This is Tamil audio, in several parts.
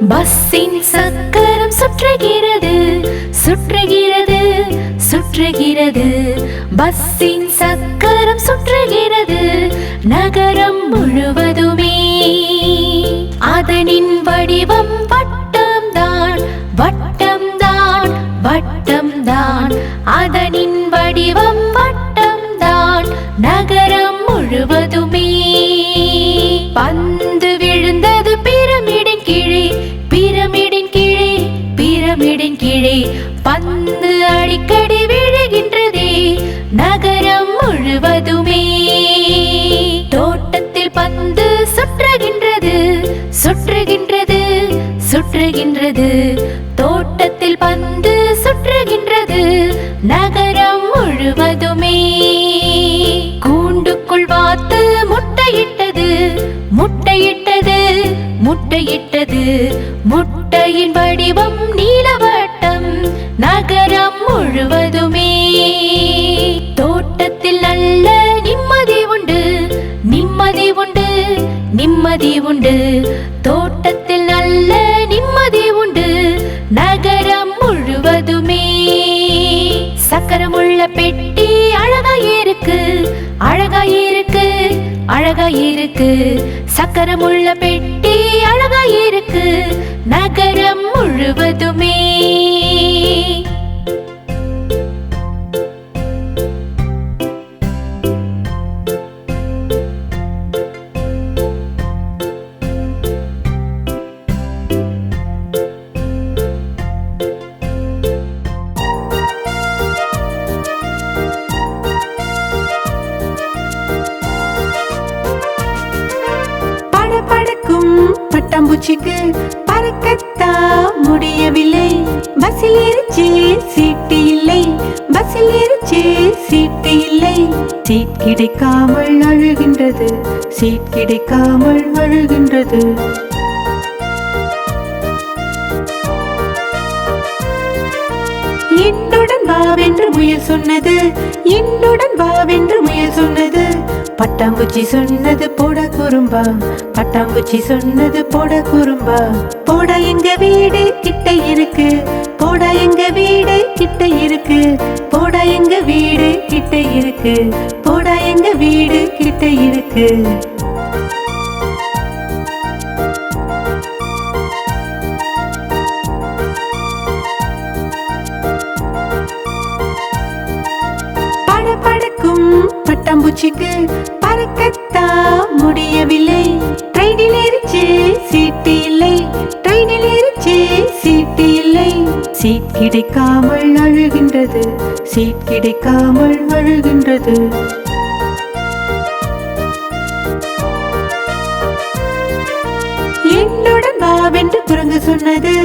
பஸ்ஸின் சக்கரம் சுற்றுகிறது சுற்றுகிறது சுற்றுகிறது. பஸ்ஸின் சக்கரம் சுற்றுகிறது நகரம் முழுவதுமே. அதனின் வடிவம் வட்டம்தான் வட்டம்தான் வட்டம்தான். அதனின் வடிவம் வட்டம்தான் நகரம் முழுவதுமே. பந்து விழுந்தது பிரமிடின் கீழே பிரமிடின் கீழே பிரமிடின் கீழே. பந்து அடிக்கடி விழுகின்றதே நகரம் முழுவதுமே. தோட்டத்தில் பந்து சுற்றுகின்றது சுற்றுகின்றது சுற்றுகின்றது. தோட்டத்தில் பந்து சுற்றுகின்றது நகரம் முழுவதுமே. கூண்டுக்குள் வாத்து முட்டையிட்டது முட்டையிட்டது முட்டையிட்டது. முட்டையின் வடிவம் நீலவட்டம் நகரம் முழுவதுமே. தோட்டத்தில் நல்ல நிம்மதி உண்டு நிம்மதி உண்டு நிம்மதி உண்டு. தோட்டத்தில் நல்ல நிம்மதி உண்டு நகரம் முழுவதுமே. சக்கரமுள்ள பெட்டி அழகாயிருக்கு அழகாயிருக்கு அழகாயிருக்கு. சக்கரமுள்ள பெட்டி அழகாயிருக்கு நகரம் முழுவதுமே. படக்கும் பட்டாம்பூச்சிக்கு பறக்கத்தான் முடியவில்லை. பஸ்ஸில் ஏறிச்சு சீட்டு இல்லை பஸ்ஸில் ஏறிச்சு சீட்டு இல்லை. சீட் கிடைக்காமல் அழுகின்றது சீட் கிடைக்காமல் அழுகின்றது. என்னுடன் வாவென்று முயல் சொன்னது என்னுடன் வாவென்று முயல் சொன்னது. பட்டாம்பூச்சி சொன்னது போட குறும்பா பட்டாம்பூச்சி சொன்னது போட குறும்பா. போட எங்க வீடு கிட்ட இருக்கு போட எங்க வீடு கிட்ட இருக்கு போட எங்க வீடு கிட்ட இருக்கு போட எங்க வீடு கிட்ட இருக்கு. படக்கும் பட்டாம்பூச்சிக்கு பறக்கத்தான் முடியவில்லை. ட்ரெயினில் ஏறிச்சு சீட்டு இல்லை ட்ரெயினில் ஏறிச்சு சீட்டு இல்லை. சீட் கிடைக்காமல் அழுகின்றது சீட் கிடைக்காமல் அழுகின்றது. என்னுடன் வாவென்று குரங்கு சொன்னது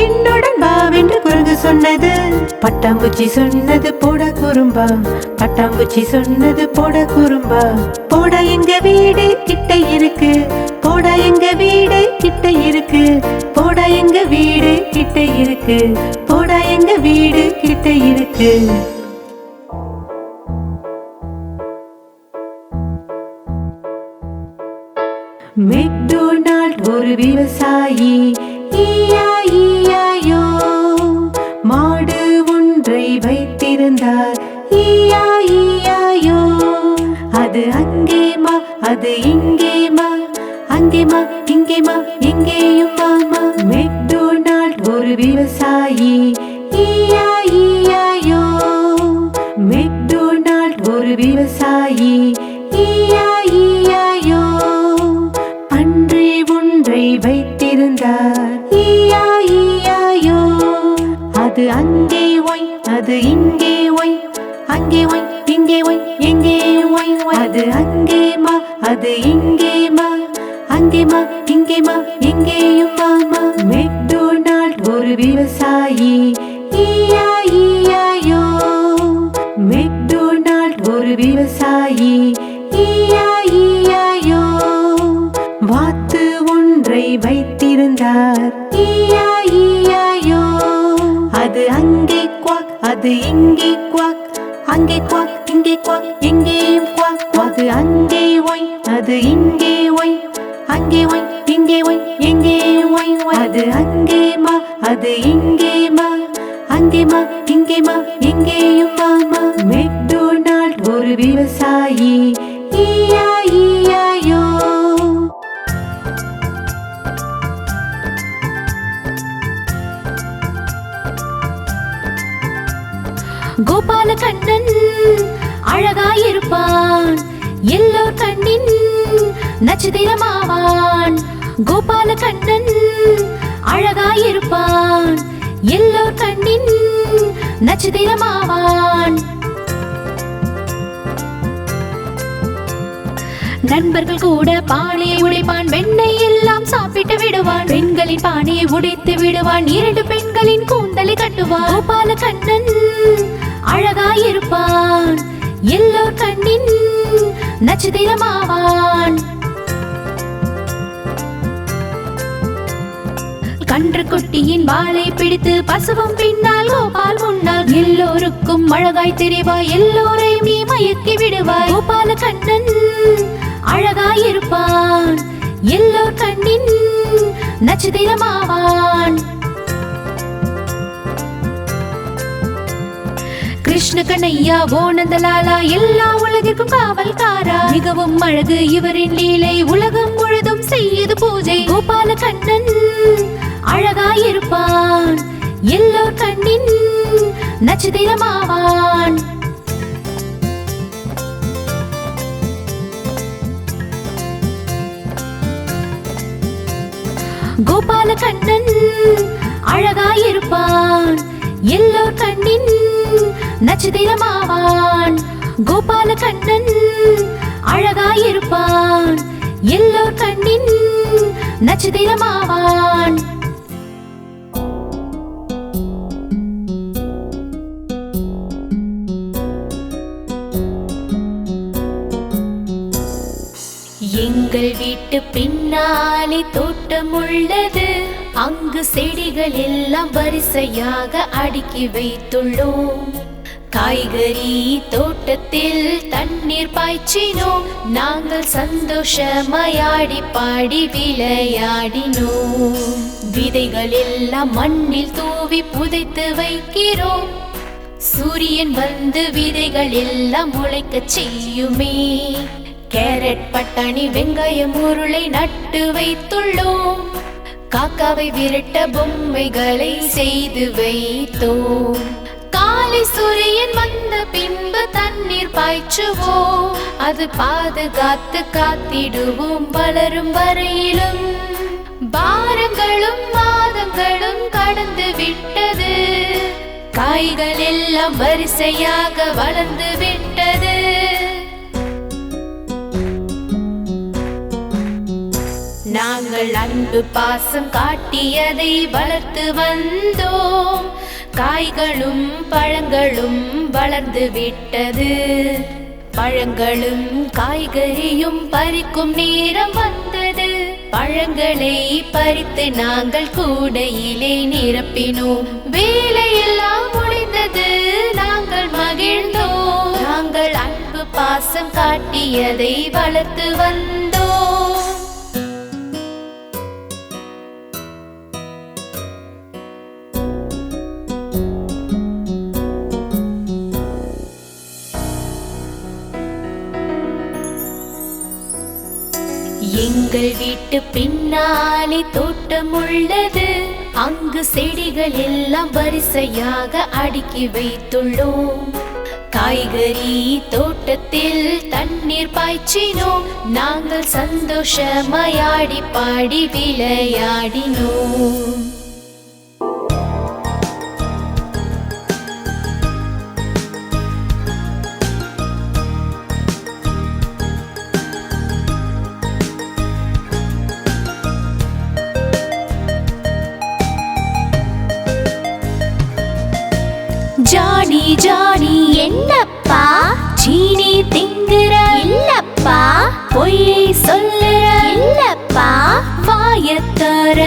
என்னுடன் வாவென்று குரங்கு சொன்னது. பட்டாம்பூச்சி சொன்னது போட குறும்பா பட்டாம்பூச்சி சொன்னது போட குறும்பா. போட எங்க வீடு கிட்ட இருக்கு போட எங்க வீடு கிட்ட இருக்கு போட எங்க வீடு கிட்ட இருக்கு போட எங்க வீடு கிட்ட இருக்கு. மெக்டொனால்ட் ஒரு விவசாயி ஈயாயோ மாடு ஒன்றை வைத்திருந்தார் ஈயாயோ. அது அங்கேமா அது இங்கேமா அங்கேமா இங்கேமா எங்கேயும் மாமா. மெக்டொனால்ட் ஒரு விவசாயி ஈயாயோ மெக்டொனால்ட் ஒரு விவசாயி ஈயாயோ. பன்றி ஒன்றை வைத்திருந்தார் ஈயாயோ. அது அங்கே ஒய் அது இங்கே ஒய் அங்கே ஒய் இங்கே ஒய் எங்கேயும் ஒய். அது அங்கேமா அது இங்கேமா அங்கேமா இங்கேமா எங்கேயும் மாமா. மெக்டொனால்ட் ஒரு விவசாயி ஈயாயோ மெக்டொனால்ட் ஒரு விவசாயி ஈயாயோ. வாத்து ஒன்றை வைத்திருந்தார் ஈயாயோ. அது அங்கே குவாக் அது இங்கே குவாக் அங்கே குவாக் இங்கே குவாக் எங்கேயும் குவாக். அது அங்கே ஒய் அது இங்கே ஒய் அங்கே ஒய் இங்கே ஒய் எங்கேயும் ஒய் ஒய். அது அங்கேமா அது இங்கேமா, அங்கேமா இங்கேமா எங்கேயும் மாமா. மெக்டொனால்ட் ஒரு விவசாயி, ஈயா ஈயாயோ. கோபால கண்ணன் அழகாயிருப்பான், எல்லோர் கண்ணின் நட்சத்திரமாவான். கோபால கண்ணன் அழகாயிருப்பான், எல்லோர் கண்ணின் நட்சத்திரமாவான். நண்பர்கள் கூட பானையை உடைப்பான், வெண்ணெய் எல்லாம் சாப்பிட்டு விடுவான். பெண்களின் பானையை உடைத்து விடுவான், 2 பெண்களின் கூந்தலை கட்டுவான். கோபால கண்ணன் அழகாயிருப்பான், எல்லோர் கண்ணின் நட்சத்திரமாவான். கன்று குட்டியின் வாளை பிடித்து பசுவும் பின்னால் கோபால் முன்னால். எல்லோருக்கும் அழகாய் தெரிவாய், எல்லோரையும் நீ மயக்கி விடுவாய். கோபால கண்ணன் அழகாயிருப்பான், எல்லோர் கண்ணின் நட்சத்திரமாவான். கிருஷ்ண கண்ணையா ஓனந்தலாலா எல்லா உலகிற்கும் காவல்காரா. மிகவும் அழகு இவரின் லீலை, உலகம் முழுதும் செய்யுது பூஜை. கோபால கண்ணன் அழகாயிருப்பான், எல்லோர் கண்ணின் நட்சத்திரமாவான். கோபால கண்ணன் அழகாயிருப்பான், எல்லோர் கண்ணின் நட்சத்திரமாவான். கோபால கண்ணன் அழகாயிருப்பான், எல்லோர் கண்ணின் நட்சத்திரமாவான். எங்கள் வீட்டு பின்னாலே தோட்டம் உள்ளது, அங்கு செடிகள் எல்லாம் வரிசையாக அடுக்கி வைத்துள்ளோம். காய்கறி தோட்டத்தில் தண்ணீர் பாய்ச்சினோம், நாங்கள் சந்தோஷமாய் ஆடி பாடி விளையாடினோம். விதைகள் எல்லாம் மண்ணில் தூவி புதைத்து வைக்கிறோம், சூரியன் வந்து விதைகள் எல்லாம் முளைக்கச் செய்யுமே. கேரட் பட்டாணி வெங்காயம் உருளை நட்டு வைத்துள்ளோம், காக்காவை விரட்ட பொம்மைகளை செய்து வைத்தோம். காலை சூரியன் வந்த பின்பு தண்ணீர் பாய்ச்சுவோம், அது பாதுகாத்து காத்திடுவோம் வளரும் வரையிலும். வாரங்களும் மாதங்களும் கடந்து விட்டது, காய்கள் எல்லாம் வரிசையாக வளர்ந்து விட்டது. நாங்கள் அன்பு பாசம் காட்டியதை வளர்த்து வந்தோம், காய்களும் பழங்களும் வளர்ந்து விட்டது. பழங்களும் காய்கறியும் பறிக்கும் நேரம் வந்தது, பழங்களை பறித்து நாங்கள் கூடையிலே நிரப்பினோம். வேலையெல்லாம் முடிந்தது, நாங்கள் மகிழ்ந்தோம். நாங்கள் அன்பு பாசம் காட்டியதை வளர்த்து வந்தோம். எங்கள் வீட்டு பின்னாலே தோட்டம் உள்ளது, அங்கு செடிகள் எல்லாம் வரிசையாக அடுக்கி வைத்துள்ளோம். காய்கறி தோட்டத்தில் தண்ணீர் பாய்ச்சினோம், நாங்கள் சந்தோஷமாய் ஆடி பாடி விளையாடினோம். ஜானி ஜானி என்னப்பா சீனி திங்குற? இல்லப்பா. பொய்யை சொல்லுற? இல்லப்பா. வாயத்தர?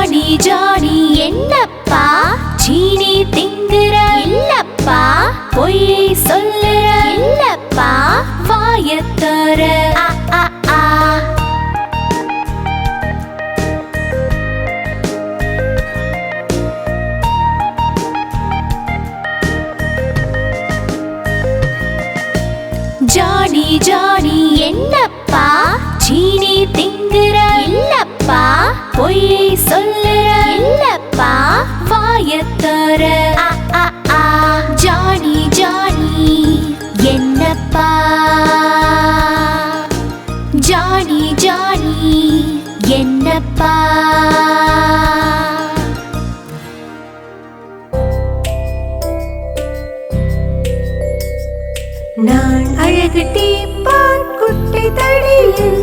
ஜானி ஜானி என்னப்பா சீனி திங்குற இல்லப்பா பொய்யை சொல்லுற இல்லப்பா வாயத்தோர ஆ ஆ ஆ ஜானி ஜானி என்னப்பா சீனி திங்குற இல்லப்பா பொய்யை சொல்லுற இல்லப்பா வாயத்தோர ஆ ஆ ஆ ஜானி ஜானி என்னப்பா ஜானி ஜானி என்னப்பா நான் அழகு டீப்பான் குட்டை தடியில்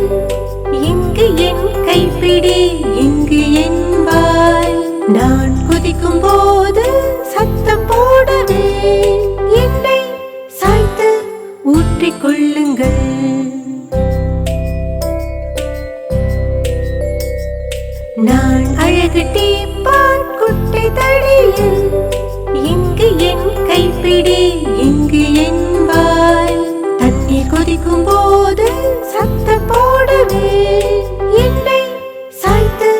இங்கு என் கைப்பிடி இங்கு என் வாய் நான் குதிக்கும் போது சத்தம் போடவே என்னை சாய்த்து ஊற்றிக் கொள்ளுங்கள் நான் அழகு டீப்பான் குட்டை தடியில் இங்கு என் கைப்பிடி இங்கு என் வாய் தண்ணீர் கொதிக்கும் போது சத்தம் போடவே என்னை சாய்த்து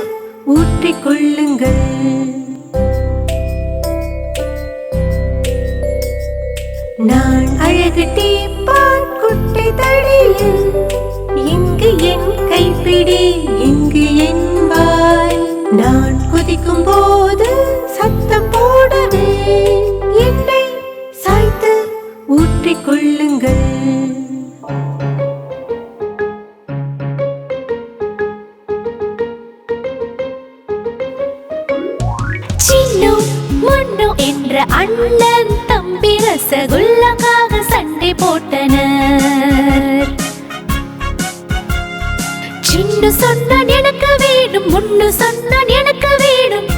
ஊற்றிக் கொள்ளுங்கள் நான் அழகு டீப்பான் குட்டை தடியில் இங்கு என் கைப்பிடி இங்கு என் வாய் நான் கொதிக்கும் போது சத்தம் போடவே என்னை சாய்த்து ஊற்றிக் கொள்ளுங்கள் சின்னு முன்னு என்ற அண்ணன் தம்பி ரசகுல்லாக்காக சண்டை போட்டனர் சின்னு சொன்னான் எனக்கு வேணும் முன்னு சொன்னான் எனக்கு வேணும்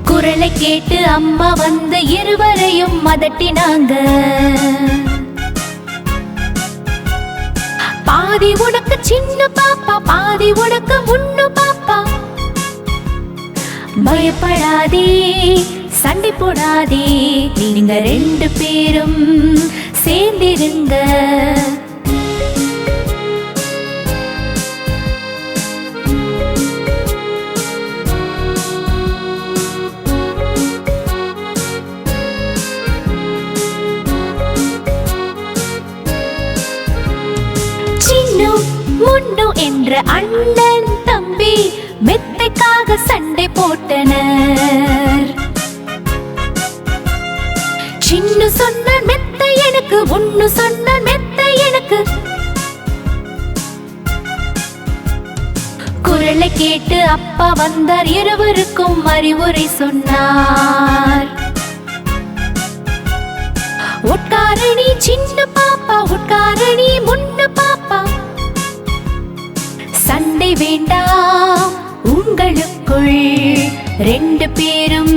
குரலை கேட்டு அம்மா வந்து இருவரையும் மதட்டினாங்க பாதி உனக்கு சின்ன பாப்பா பாதி உனக்கு முன்னு பாப்பா பயப்படாதே சண்டை போடாதே நீங்க ரெண்டு பேரும் சேர்ந்திருங்க சின்னு முன்னு என்ற அண்ணன் தம்பி மெத்தைக்காக சண்டை போட்டனர் சின்னு சொன்னான் மெத்தை எனக்கு முன்னு சொன்னான் மெத்தை எனக்கு குரலை கேட்டு அப்பா வந்தார் இருவருக்கும் அறிவுரை சொன்னார் உட்காரணி சின்ன பாப்பா உட்காரணி முன்னு பாப்பா சண்டை வேண்டாம் உங்களுக்குள் ரெண்டு பேரும்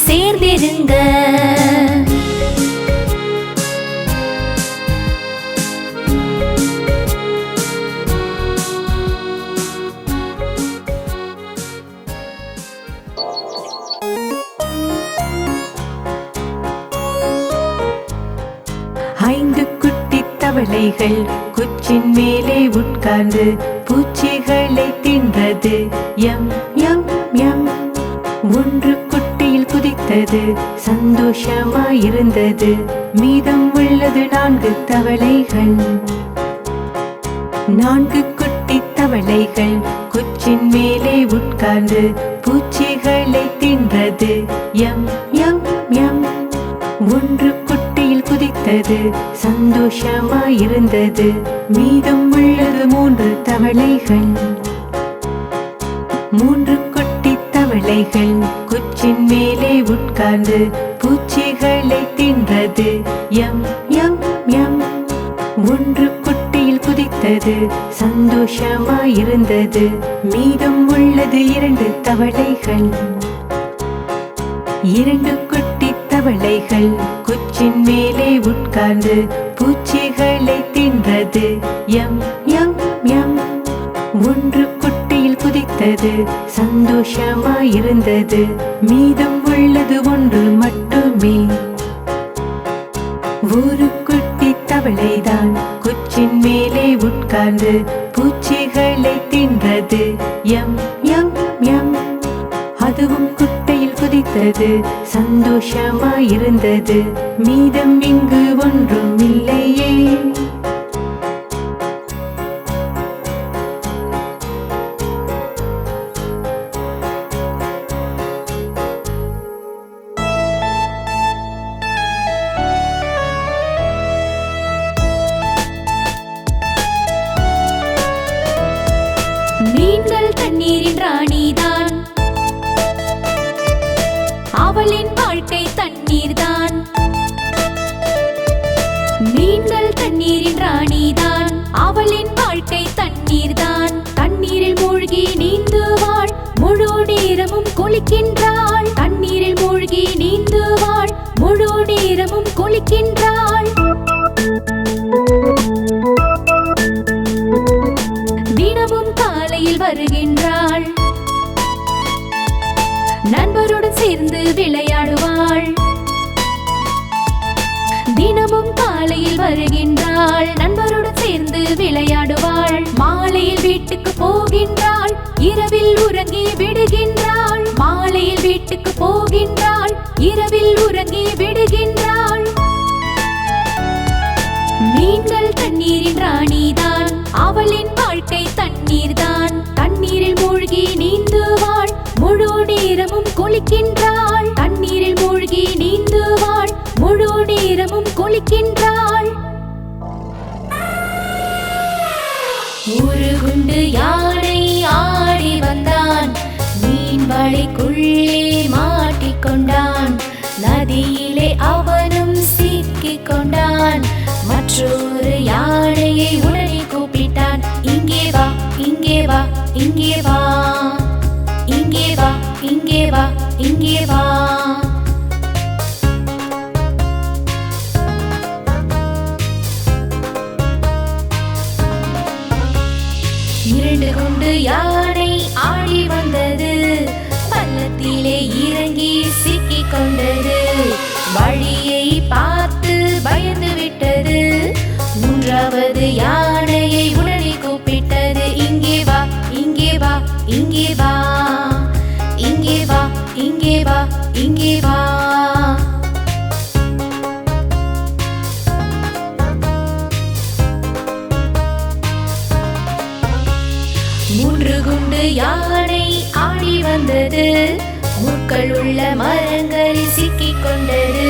சேர்ந்திருங்க ஐந்து குட்டி தவளைகள் குச்சின் மேலே உட்கார்ந்து பூச்சிகளை தின்றது எம் எம் எம் ஒன்று குட்டையில் குதித்தது சந்தோஷமாயிருந்தது மீதம் உள்ளது 4 தவளைகள் 4 குட்டி தவளைகள் குச்சின் மேலே உட்கார்ந்து பூச்சிகளை தின்றது எம் எம் எம் ஒன்று குட்டையில் குதித்தது சந்தோஷமாயிருந்தது மீதம் உள்ளது 3 தவளைகள் 3 குட்டி தவளைகள் குச்சின் மேலே உட்கார்ந்து பூச்சிகளை தின்றது எம் எம் எம் ஒன்று குட்டையில் குதித்தது சந்தோஷமாயிருந்தது மீதம் உள்ளது 2 தவளைகள் 2 குட்டி தவளைகள் குச்சின் மேலே உட்கார்ந்து பூச்சிகளை தின்றது எம் எம் எம் ஒன்று குதித்தது, சந்தோஷமாயிருந்தது. மீதம் உள்ளது ஒன்று மட்டுமே. ஒரு குட்டி தவளைதான் குச்சின் மேலே உட்கார்ந்து பூச்சிகளை தின்றது. M M M. அதுவும் குட்டையில் குதித்தது, சந்தோஷமாயிருந்தது. மீதம் இங்கு ஒன்றும் இல்லையே. மீன்கள் தண்ணீரின் ராணிதான், அவளின் வாழ்க்கை தண்ணீர்தான். மீன்கள் தண்ணீரின் ராணிதான், அவளின் வாழ்க்கை தண்ணீர்தான். தண்ணீரில் மூழ்கி நீந்துவாள், முழு நேரமும் குளிக்கின்றாள். தண்ணீரில் மூழ்கி நீந்துவாள், முழு நேரமும் குளிக்கின்றாள். தினமும் காலையில் வருகின்றாள், நண்பருடன் சேர்ந்து விளையாடுவாள். தினமும் காலையில் வருகின்றாள், நண்பருடன் சேர்ந்து விளையாடுவாள். மாலையில் வீட்டுக்கு போகின்றாள், இரவில் உறங்கி விடுகின்றாள். மாலையில் வீட்டுக்கு போகின்றாள், இரவில் உறங்கி விடுகின்றாள். மீன்கள் தண்ணீரின் ராணிதான், அவளின் வாழ்க்கை தண்ணீர்தான். தண்ணீரில் மூழ்கி நீந்துவாள், முழு நேரமும் குளிக்கின்றாள். தண்ணீரில் மூழ்கி நீந்துவாள், முழு நேரமும் குளிக்கின்றாள். ஒரு குண்டு யானை ஆடி வந்தான், மீன் வலைக்குள்ளே மாட்டிக்கொண்டான். நதியிலே அவனும் சிக்கிக் கொண்டான். மற்றொரு யானையை உடனே கூப்பிட்டான். இங்கே வா, இங்கே வா, இங்கே வா, இங்கே வா, இங்கே வா, இங்கே வா. இரண்டு குண்டு யானை ஆடி வந்தது, பள்ளத்திலே இறங்கி சிக்கிக் கொண்டது. வழியை பார்த்து பயந்து விட்டது. மூன்றாவது யானையை உடனே கூப்பிட்டது. இங்கே வா, இங்கே வா, இங்கே வா, இங்கே வா, இங்கே வா, இங்கே வா. மூன்று குண்டு யானை ஆடி வந்தது, முட்கள் உள்ள மரங்களில் சிக்கிக் கொண்டது.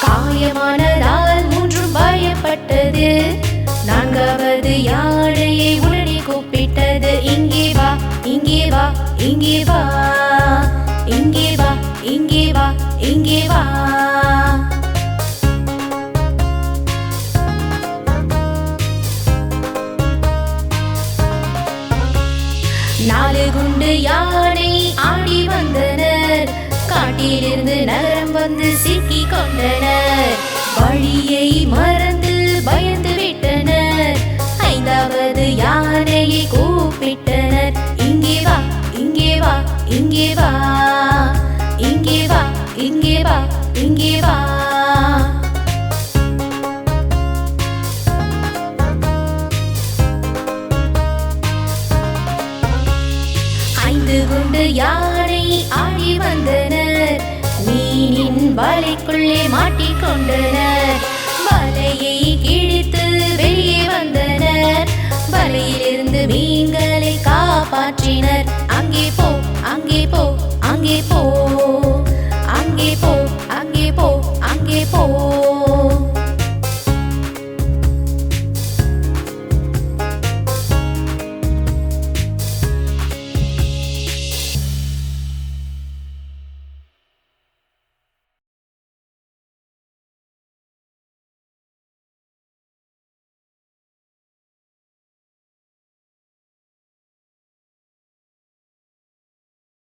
காயமானதால் மூன்றும் பயப்பட்டது. நான்காவது யானையை உடனே கூப்பிட்டது. இங்கே வா, இங்கே வா, இங்கே வா, இங்கே வா, இங்கே வா, இங்கே வா. நாலு குண்டு யானை ஆடி வந்தனர், காட்டிலிருந்து நகரம் வந்து சிக்கிக் கொண்டனர். வழியை மறந்து பயந்து விட்டனர். ஐந்தாவது யானையை கூப்பிட்டனர். இங்கே வா, இங்கே வா, இங்கே வா, இங்கே வா, இங்கே வா, இங்கே வா. ஐந்து குண்டு யானை ஆடி வந்தனர், மீனின் வலைக்குள்ளே மாட்டிக்கொண்டனர். வலையை கிழித்து வெளியே வந்தனர். வலையிலிருந்து மீன்களை காப்பாற்றினர். அங்கே போ, அங்கே போ, அங்கே போ, அங்கே போ, அங்கே போ, அங்கே போ.